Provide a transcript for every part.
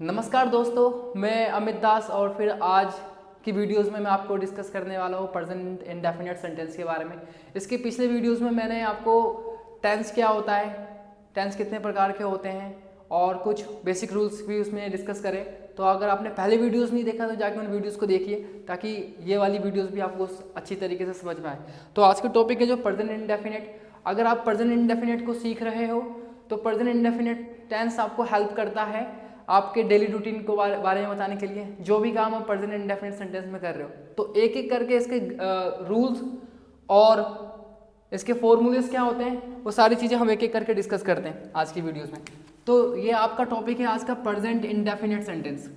नमस्कार दोस्तों, मैं अमित दास और फिर आज की वीडियोस में मैं आपको डिस्कस करने वाला हूँ प्रेजेंट इंडेफिनिट सेंटेंस के बारे में। इसके पिछले वीडियोस में मैंने आपको टेंस क्या होता है, टेंस कितने प्रकार के होते हैं और कुछ बेसिक रूल्स भी उसमें डिस्कस करें। तो अगर आपने पहले वीडियोस नहीं देखा तो जाके उन वीडियोस को देखिए ताकि ये वाली वीडियोस भी आपको अच्छी तरीके से समझ में आए। तो आज का टॉपिक है जो प्रेजेंट इंडेफिनिट। अगर आप प्रेजेंट इंडेफिनिट को सीख रहे हो तो प्रेजेंट इंडेफिनिट टेंस आपको हेल्प करता है आपके डेली रूटीन को बारे में बताने के लिए। जो भी काम आप प्रेजेंट इंडेफिनिट सेंटेंस में कर रहे हो तो एक एक करके इसके रूल्स और इसके फॉर्मूलेस क्या होते हैं वो सारी चीज़ें हम एक एक करके डिस्कस करते हैं आज की वीडियोस में। तो ये आपका टॉपिक है आज का प्रेजेंट इंडेफिनिट सेंटेंस,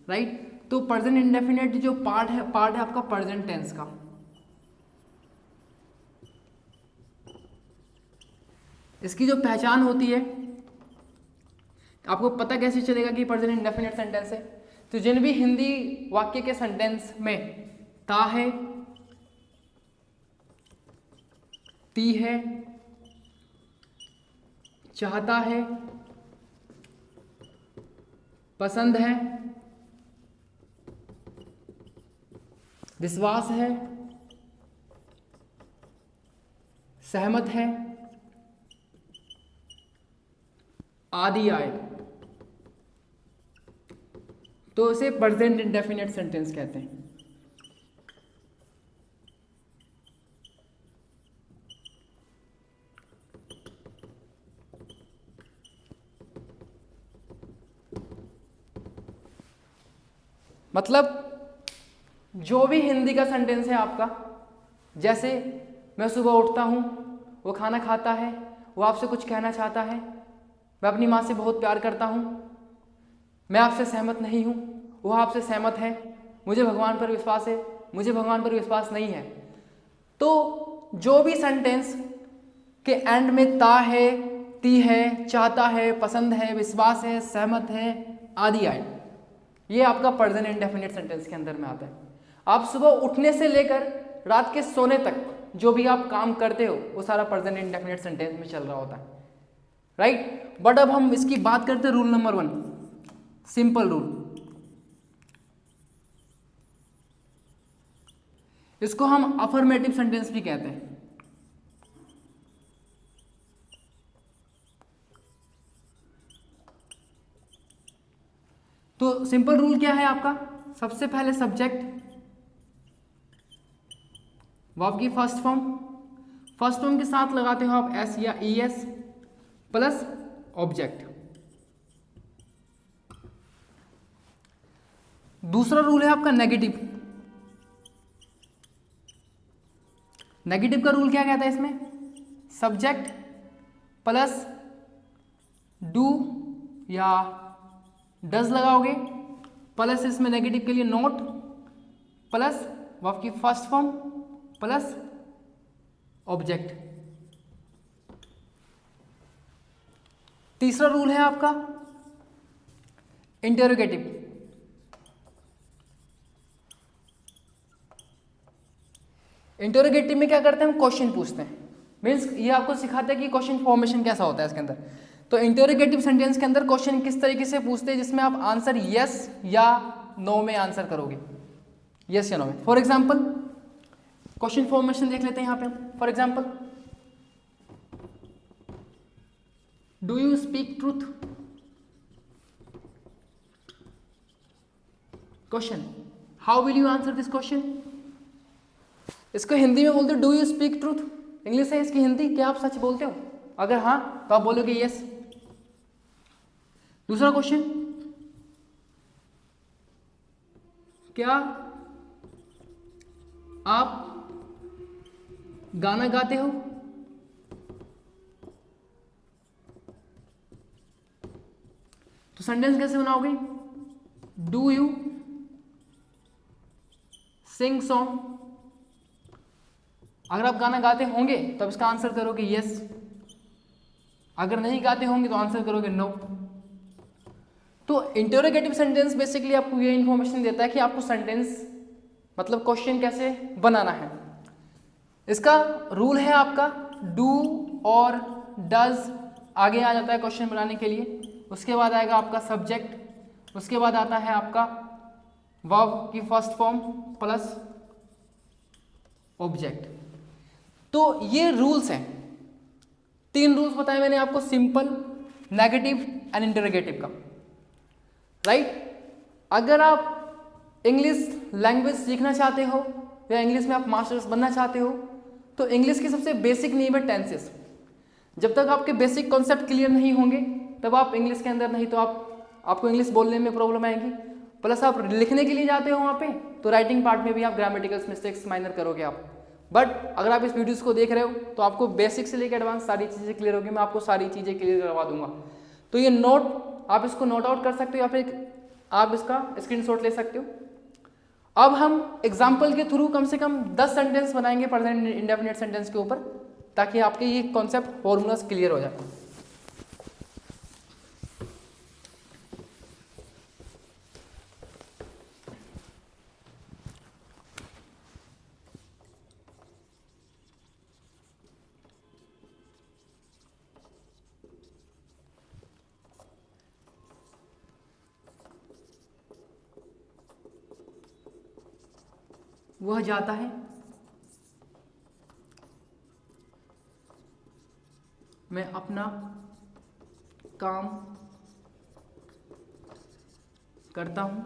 राइट। तो प्रेजेंट इंडेफिनिट जो पार्ट है आपका प्रेजेंट टेंस का। इसकी जो पहचान होती है आपको पता कैसे चलेगा कि प्रेजेंट इंडेफिनिट सेंटेंस है। तो जिन भी हिंदी वाक्य के सेंटेंस में ता है, ती है, चाहता है, पसंद है, विश्वास है, सहमत है आदि आए तो इसे प्रेजेंट इंडेफिनिट सेंटेंस कहते हैं। मतलब जो भी हिंदी का सेंटेंस है आपका, जैसे मैं सुबह उठता हूं, वो खाना खाता है, वो आपसे कुछ कहना चाहता है, मैं अपनी माँ से बहुत प्यार करता हूं, मैं आपसे सहमत नहीं हूं, वो आपसे सहमत है, मुझे भगवान पर विश्वास है, मुझे भगवान पर विश्वास नहीं है। तो जो भी सेंटेंस के एंड में ता है, ती है, चाहता है, पसंद है, विश्वास है, सहमत है आदि आए, ये आपका प्रेजेंट इंडेफिनिट सेंटेंस के अंदर में आता है। आप सुबह उठने से लेकर रात के सोने तक जो भी आप काम करते हो वो सारा प्रेजेंट इंडेफिनिट सेंटेंस में चल रहा होता है, राइट। बट अब हम इसकी बात करते हैं रूल नंबर 1, सिंपल रूल। इसको हम अफर्मेटिव सेंटेंस भी कहते हैं। तो सिंपल रूल क्या है आपका? सबसे पहले सब्जेक्ट, वर्ब की फर्स्ट फॉर्म के साथ लगाते हो आप एस या ई एस प्लस ऑब्जेक्ट। दूसरा रूल है आपका नेगेटिव। नेगेटिव का रूल क्या कहता है इसमें? सब्जेक्ट प्लस डू या डज लगाओगे, प्लस इसमें नेगेटिव के लिए नोट, प्लस वर्ब की फर्स्ट फॉर्म प्लस ऑब्जेक्ट। तीसरा रूल है आपका इंटरोगेटिव। इंटरोगेटिव में क्या करते हैं? हम क्वेश्चन पूछते हैं, मीन्स ये आपको सिखाते हैं कि क्वेश्चन फॉर्मेशन कैसा होता है इसके अंदर। तो इंटरोगेटिव सेंटेंस के अंदर क्वेश्चन किस तरीके से पूछते हैं जिसमें आप आंसर यस या नो में आंसर करोगे, यस या नो में। फॉर एग्जाम्पल क्वेश्चन फॉर्मेशन देख लेते हैं यहाँ पे। For example, do you speak truth? Question, how will you answer this question? इसको हिंदी में बोलते हो do you speak truth. English है इसकी हिंदी, क्या आप सच बोलते हो? अगर हाँ तो आप बोलोगे यस। दूसरा क्वेश्चन, क्या आप गाना गाते हो? तो सेंटेंस कैसे बनाओगे? Do you sing song? अगर आप गाना गाते होंगे तो इसका आंसर करोगे यस, अगर नहीं गाते होंगे तो आंसर करोगे नो। तो इंटरोगेटिव सेंटेंस बेसिकली आपको ये इंफॉर्मेशन देता है कि आपको सेंटेंस मतलब क्वेश्चन कैसे बनाना है। इसका रूल है आपका डू और डज आगे आ जाता है क्वेश्चन बनाने के लिए। उसके बाद आएगा आपका सब्जेक्ट उसके बाद आता है आपका वर्ब की फर्स्ट फॉर्म प्लस ऑब्जेक्ट। तो ये रूल्स हैं, 3 रूल्स बताए मैंने आपको, सिंपल, नेगेटिव एंड इंटरोगेटिव का, राइट। अगर आप इंग्लिश लैंग्वेज सीखना चाहते हो या इंग्लिश में आप मास्टर्स बनना चाहते हो तो इंग्लिश की सबसे बेसिक नींव है टेंसेस। जब तक आपके बेसिक कॉन्सेप्ट क्लियर नहीं होंगे तब आप इंग्लिश के अंदर नहीं तो आपको इंग्लिश बोलने में प्रॉब्लम आएगी, प्लस आप लिखने के लिए जाते हो वहाँ पे तो राइटिंग पार्ट में भी आप ग्रामेटिकल मिस्टेक्स माइनर करोगे आप। बट अगर आप इस वीडियोस को देख रहे हो तो आपको बेसिक से लेकर एडवांस सारी चीज़ें क्लियर होगी, मैं आपको सारी चीज़ें क्लियर करवा दूंगा। तो ये नोट आप इसको नोट आउट कर सकते हो या फिर आप इसका स्क्रीनशॉट ले सकते हो। अब हम एग्जाम्पल के थ्रू कम से कम 10 सेंटेंस बनाएंगे प्रेजेंट इंडेफिनिट सेंटेंस के ऊपर, ताकि आपके ये कॉन्सेप्ट फॉर्मूलाज क्लियर हो जाए। वह जाता है, मैं अपना काम करता हूँ,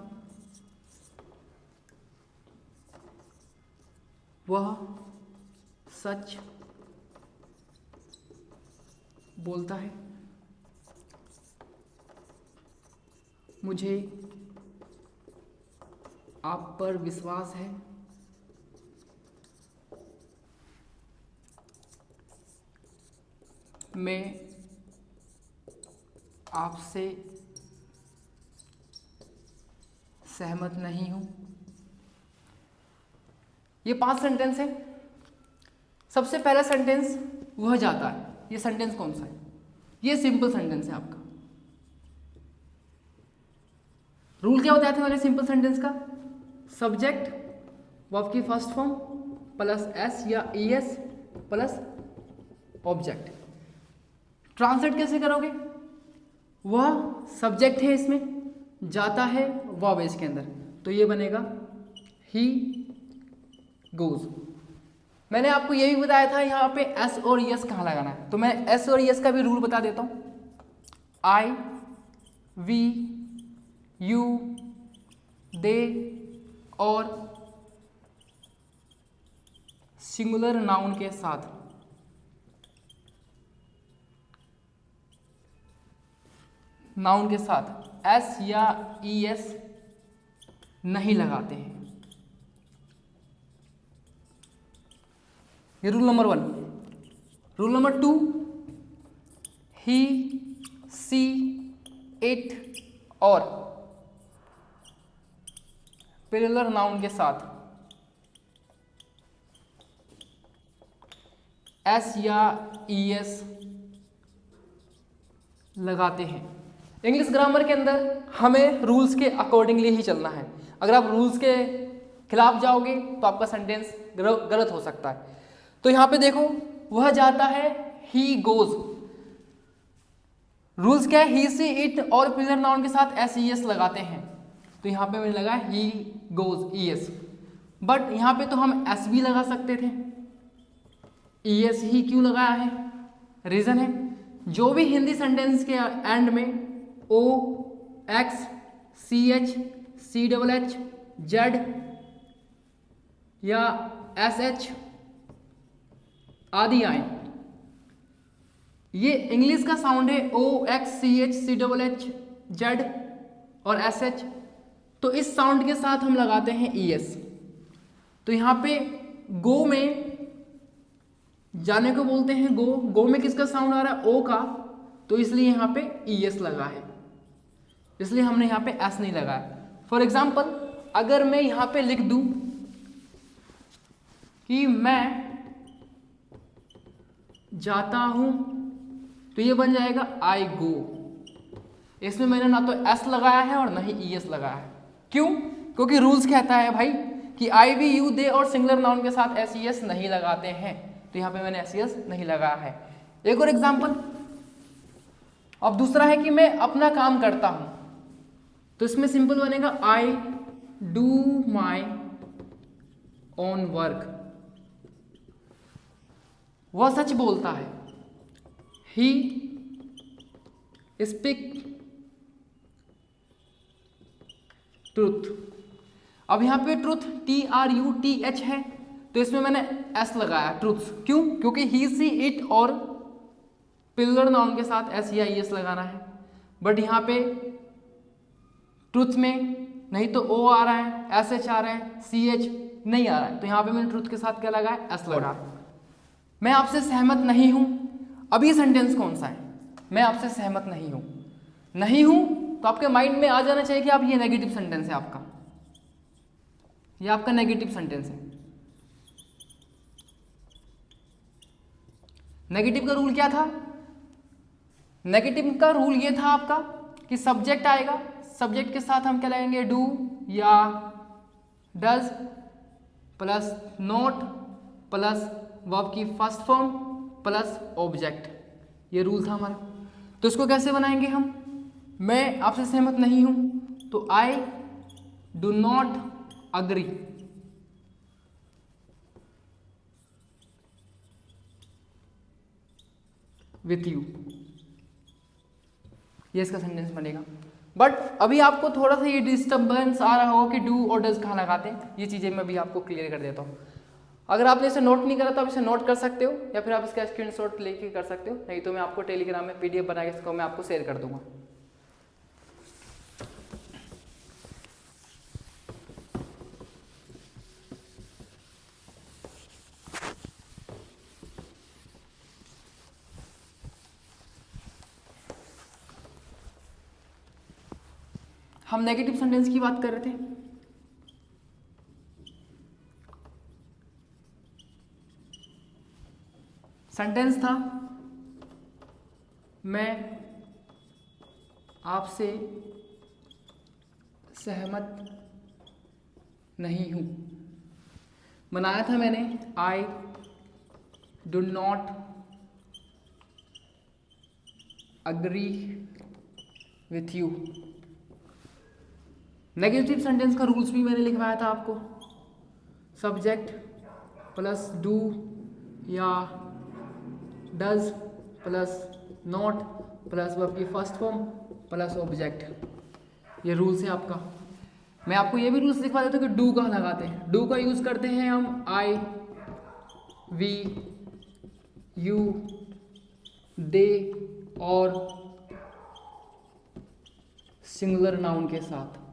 वह सच बोलता है, मुझे आप पर विश्वास है, मैं आपसे सहमत नहीं हूं। ये 5 सेंटेंस है। सबसे पहला सेंटेंस वह जाता है, ये सेंटेंस कौन सा है? ये सिंपल सेंटेंस है आपका। रूल क्या बताया था मैंने सिंपल सेंटेंस का? सब्जेक्ट वर्ब की फर्स्ट फॉर्म प्लस एस या ईएस प्लस ऑब्जेक्ट। ट्रांसलेट कैसे करोगे? वह सब्जेक्ट है, इसमें जाता है वर्ब है इसके अंदर, तो ये बनेगा ही गोज। मैंने आपको ये भी बताया था यहाँ पे एस और यस कहाँ लगाना है, तो मैं एस और यस का भी रूल बता देता हूँ। आई, वी, यू, दे और सिंगुलर नाउन के साथ एस या ई एस नहीं लगाते हैं। ये rule number 1। Rule number 2, he, she, it और प्लूरल नाउन के साथ एस या ई एस लगाते हैं। इंग्लिश ग्रामर के अंदर हमें रूल्स के अकॉर्डिंगली ही चलना है। अगर आप रूल्स के खिलाफ जाओगे तो आपका सेंटेंस गलत हो सकता है। तो यहाँ पे देखो, वह जाता है, ही गोज। रूल्स क्या है? ही, सी, इट और प्लूरल नाउन के साथ एस ई एस लगाते हैं, तो यहाँ पे मैंने लगाया he goes E S. But यहाँ पे तो हम एस भी लगा सकते थे, ई एस ही क्यों लगाया है? रीजन है, जो भी हिंदी सेंटेंस के एंड में O, X, C H, C double H, Z या एस एच आदि आए, ये इंग्लिश का साउंड है O, X, C H, C double H, Z और एस एच। तो इस साउंड के साथ हम लगाते हैं ई एस। तो यहाँ पे गो में जाने को बोलते हैं गो में किसका साउंड आ रहा है? ओ का, तो इसलिए यहाँ पे ई एस लगा है, इसलिए हमने यहाँ पे एस नहीं लगाया। फॉर एग्जाम्पल, अगर मैं यहाँ पे लिख दूं कि मैं जाता हूं, तो ये बन जाएगा आई गो। इसमें मैंने ना तो एस लगाया है और ना ही ई एस लगाया है। क्यों? क्योंकि रूल्स कहता है भाई कि आई, वी, यू, दे और सिंगुलर नाउन के साथ एस ई एस नहीं लगाते हैं, तो यहाँ पे मैंने एस ई एस नहीं लगाया है। एक और एग्जाम्पल। अब दूसरा है कि मैं अपना काम करता हूं, तो इसमें सिंपल बनेगा I do my own work. वह सच बोलता है। He speak truth. अब यहां पे ट्रूथ TRUTH है, तो इसमें मैंने S लगाया ट्रूथ। क्यों? क्योंकि ही सी इट और पिलर नाउन के साथ S या ES लगाना है। बट यहां पे ट्रूथ में नहीं तो O आ रहा है, SH आ रहा है, CH नहीं आ रहा है, तो यहां पे मैंने ट्रूथ के साथ क्या लगाया? S लगाया। मैं आपसे सहमत नहीं हूं। अब ये सेंटेंस कौन सा है? मैं आपसे सहमत नहीं हूं। नहीं हूं तो आपके माइंड में आ जाना चाहिए कि आप ये नेगेटिव सेंटेंस है आपका, ये आपका नेगेटिव सेंटेंस है। नेगेटिव का रूल क्या था? नेगेटिव का रूल ये था आपका कि सब्जेक्ट आएगा, सब्जेक्ट के साथ हम क्या लगाएंगे? डू या does plus not plus verb की फर्स्ट फॉर्म प्लस ऑब्जेक्ट। ये रूल था हमारा। तो इसको कैसे बनाएंगे हम? मैं आपसे सहमत नहीं हूं तो आई do not agree. With you, ये इसका सेंटेंस बनेगा। बट अभी आपको थोड़ा सा ये डिस्टर्बेंस आ रहा हो कि डू और डज कहाँ लगाते हैं, ये चीज़ें मैं भी आपको क्लियर कर देता हूँ। अगर आपने इसे नोट नहीं करा तो आप इसे नोट कर सकते हो, या फिर आप इसका स्क्रीनशॉट लेके कर सकते हो, नहीं तो मैं आपको टेलीग्राम में PDF बना के इसको मैं आपको शेयर कर दूंगा। हम नेगेटिव सेंटेंस की बात कर रहे थे। सेंटेंस था मैं आपसे सहमत नहीं हूं। बनाया था मैंने आई do not agree with you. Negative sentence का रूल्स भी मैंने लिखवाया था आपको। सब्जेक्ट प्लस डू या does plus not plus verb की फर्स्ट फॉर्म प्लस ऑब्जेक्ट। ये रूल्स है आपका। मैं आपको ये भी रूल्स लिखवा देता हूँ कि डू कहाँ लगाते हैं। डू का यूज करते हैं हम आई वी यू दे और सिंगुलर नाउन के साथ।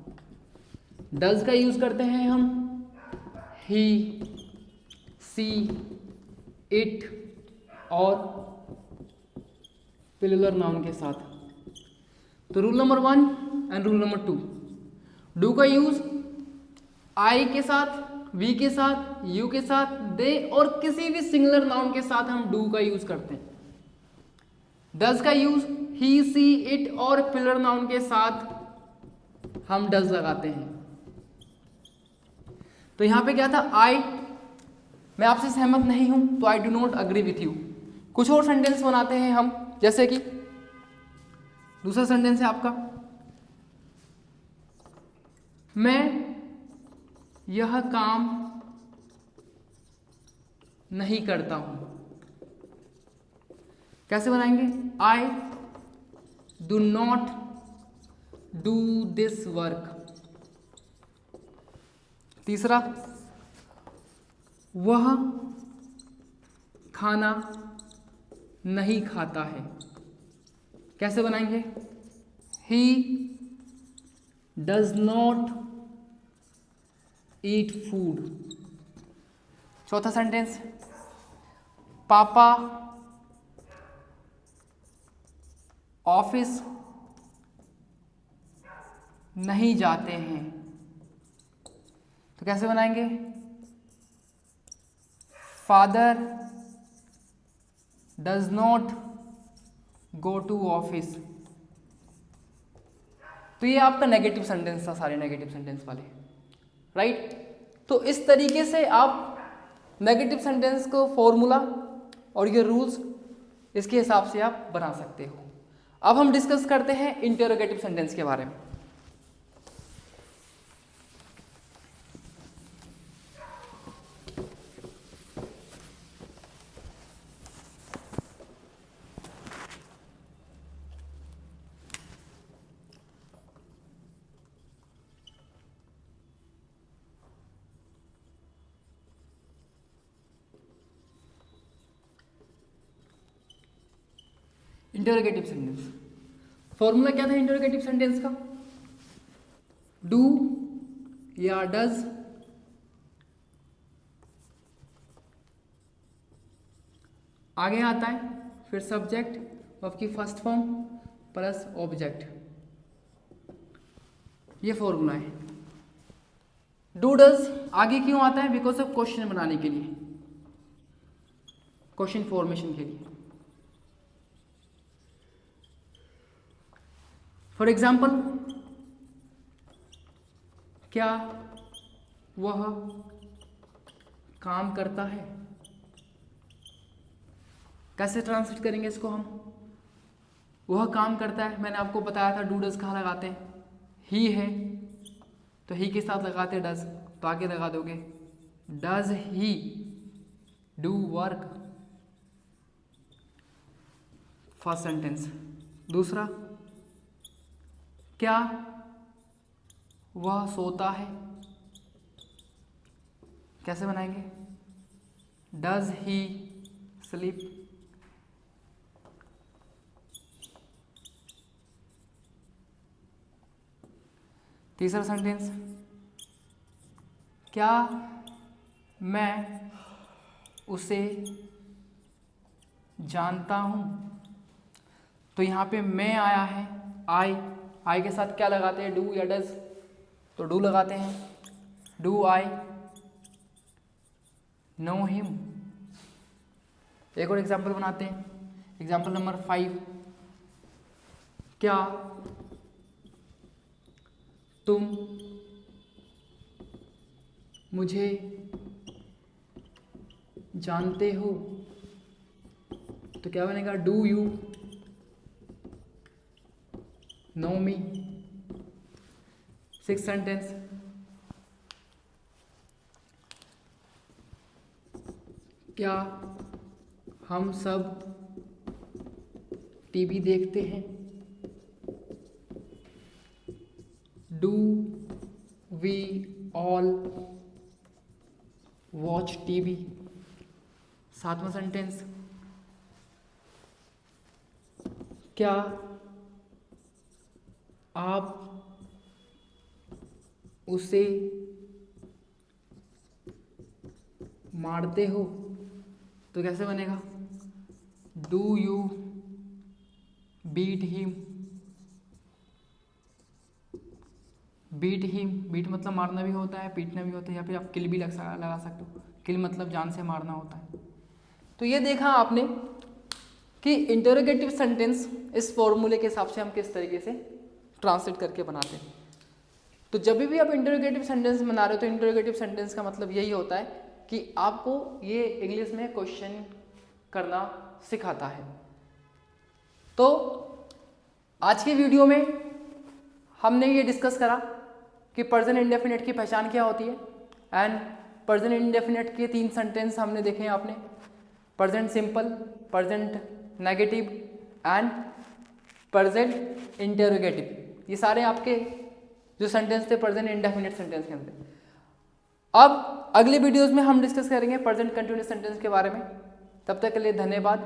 डज का यूज करते हैं हम ही सी इट और प्लूरल नाउन के साथ। तो rule number 1 and rule number 2, do का यूज आई के साथ, वी के साथ, यू के साथ, दे और किसी भी सिंगुलर नाउन के साथ हम डू का यूज करते हैं। डज का यूज ही सी इट और प्लूरल नाउन के साथ हम डज लगाते हैं। तो यहां पे क्या था? आई मैं आपसे सहमत नहीं हूं तो आई do not agree with you. कुछ और सेंटेंस बनाते हैं हम, जैसे कि दूसरा सेंटेंस है आपका मैं यह काम नहीं करता हूं। कैसे बनाएंगे? I do not do this work. तीसरा, वह खाना नहीं खाता है। कैसे बनाएंगे? He does not eat food. चौथा सेंटेंस, पापा ऑफिस नहीं जाते हैं। तो कैसे बनाएंगे? Father does not go to office. तो ये आपका नेगेटिव सेंटेंस था, सारे नेगेटिव सेंटेंस वाले, राइट। तो इस तरीके से आप नेगेटिव सेंटेंस को फॉर्मूला और ये रूल्स इसके हिसाब से आप बना सकते हो। अब हम डिस्कस करते हैं इंटरोगेटिव सेंटेंस के बारे में। Interrogative sentence. फॉर्मूला क्या था इंटरोगेटिव सेंटेंस का? डू या डज आगे आता है, फिर सब्जेक्ट ऑफ की फर्स्ट फॉर्म प्लस ऑब्जेक्ट, ये फॉर्मूला है। डू डज आगे क्यों आता है? बिकॉज ऑफ क्वेश्चन बनाने के लिए, क्वेश्चन फॉर्मेशन के लिए। फॉर एग्जाम्पल, क्या वह काम करता है? कैसे ट्रांसलेट करेंगे इसको हम? वह काम करता है, मैंने आपको बताया था डू डज कहाँ लगाते हैं, ही है तो ही के साथ लगाते हैं डज, तो आगे लगा दोगे does he do work, first sentence. दूसरा, क्या वह सोता है? कैसे बनाएंगे? Does he sleep. तीसरा सेंटेंस, क्या मैं उसे जानता हूं? तो यहां पे मैं आया है, आई के साथ क्या लगाते हैं? डू या डज, तो डू लगाते हैं। Do I know him. एक और एग्जाम्पल बनाते हैं, एग्जाम्पल नंबर 5। क्या तुम मुझे जानते हो? तो क्या बनेगा? Do you know me. Six sentence, क्या हम सब टीवी देखते हैं? Do we all watch TV. सातवां सेंटेंस, क्या आप उसे मारते हो? तो कैसे बनेगा? Do you beat him. Beat him, beat मतलब मारना भी होता है, पीटना भी होता है, या फिर आप किल भी लगा सकते हो। किल मतलब जान से मारना होता है। तो ये देखा आपने कि इंटरोगेटिव सेंटेंस इस फॉर्मूले के हिसाब से हम किस तरीके से ट्रांसलेट करके बनाते हैं। तो जब भी आप इंटरोगेटिव सेंटेंस बना रहे हो तो इंटरोगेटिव सेंटेंस का मतलब यही होता है कि आपको ये इंग्लिश में क्वेश्चन करना सिखाता है। तो आज की वीडियो में हमने ये डिस्कस करा कि प्रेजेंट इंडेफिनिट की पहचान क्या होती है, एंड प्रेजेंट इंडेफिनिट के 3 सेंटेंस हमने देखे हैं आपने, present simple, present negative and present interrogative. ये सारे आपके जो सेंटेंस थे प्रेजेंट इंडेफिनिट सेंटेंस के अंदर। अब अगले वीडियोस में हम डिस्कस करेंगे प्रेजेंट कंटिन्यूअस सेंटेंस के बारे में। तब तक के लिए धन्यवाद।